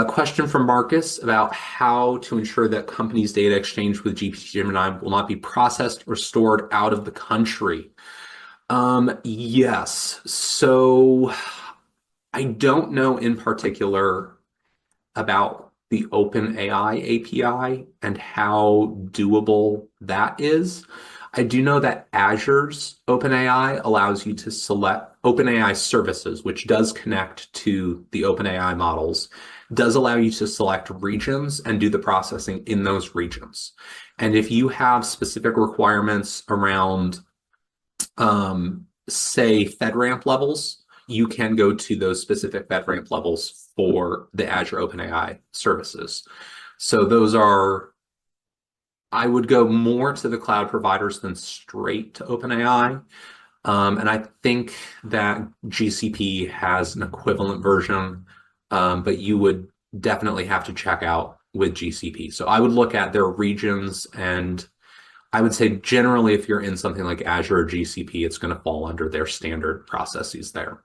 A question from Marcus about how to ensure that companies' data exchanged with GPT Gemini will not be processed or stored out of the country. Yes. So I don't know in particular about the OpenAI API and how doable that is. I do know that Azure's OpenAI allows you to select OpenAI services, which does connect to the OpenAI models, does allow you to select regions and do the processing in those regions. And if you have specific requirements around, say, FedRAMP levels, you can go to those specific FedRAMP levels for the Azure OpenAI services. So those are, I would go more to the cloud providers than straight to OpenAI. And I think that GCP has an equivalent version, but you would definitely have to check out with GCP. So I would look at their regions, and I would say generally if you're in something like Azure or GCP, it's going to fall under their standard processes there.